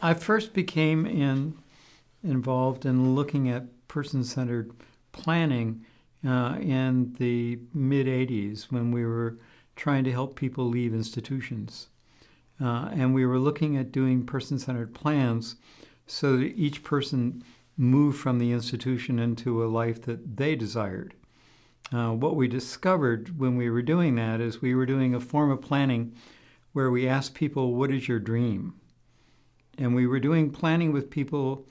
I first became involved in looking at person-centered planning in the mid-'80s when we were trying to help people leave institutions. And we were looking at doing person-centered plans so that each person moved from the institution into a life that they desired. What we discovered when we were doing that is we were doing a form of planning where we asked people, what is your dream? And we were doing planning with people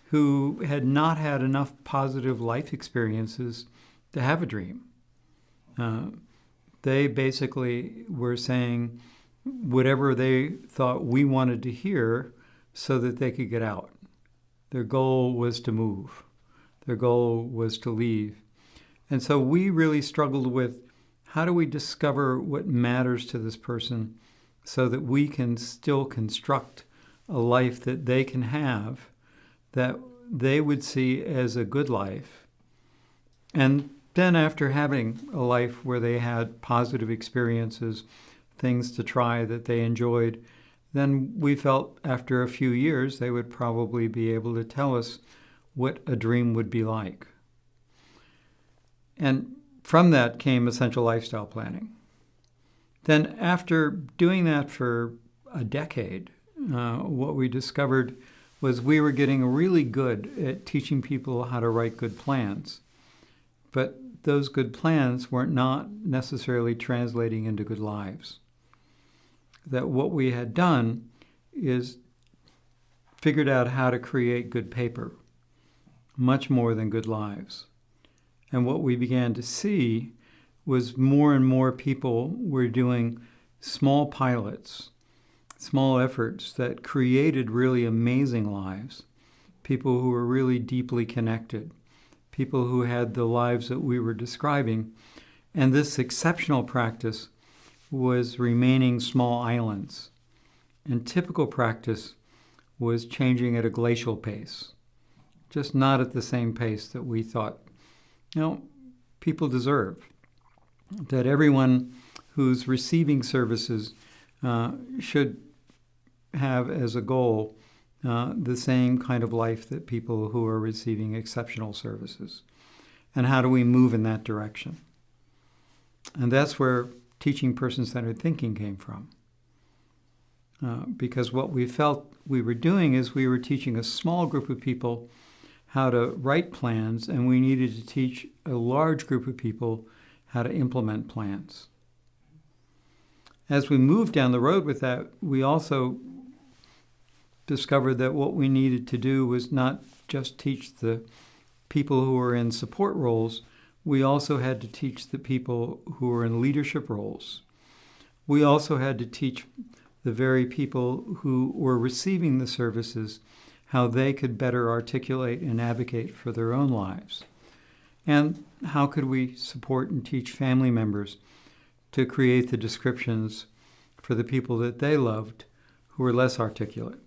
who had not had enough positive life experiences to have a dream. They basically were saying whatever they thought we wanted to hear so that they could get out. Their goal was to move. Their goal was to leave. And so we really struggled with how do we discover what matters to this person so that we can still construct a life that they can have that they would see as a good life. And then after having a life where they had positive experiences, things to try that they enjoyed, then we felt after a few years they would probably be able to tell us what a dream would be like. And from that came essential lifestyle planning. Then after doing that for a decade, what we discovered was we were getting really good at teaching people how to write good plans. But those good plans were not necessarily translating into good lives. That what we had done is figured out how to create good paper, much more than good lives. And what we began to see was more and more people were doing small pilots, small efforts that created really amazing lives, people who were really deeply connected, people who had the lives that we were describing. And this exceptional practice was remaining small islands. And typical practice was changing at a glacial pace, just not at the same pace that we thought, people deserve. That everyone who's receiving services should have as a goal the same kind of life that people who are receiving exceptional services. And how do we move in that direction? And that's where teaching person-centered thinking came from. Because what we felt we were doing is we were teaching a small group of people how to write plans, and we needed to teach a large group of people how to implement plans. As we moved down the road with that, we also discovered that what we needed to do was not just teach the people who were in support roles, we also had to teach the people who were in leadership roles. We also had to teach the very people who were receiving the services how they could better articulate and advocate for their own lives. And how could we support and teach family members to create the descriptions for the people that they loved who were less articulate?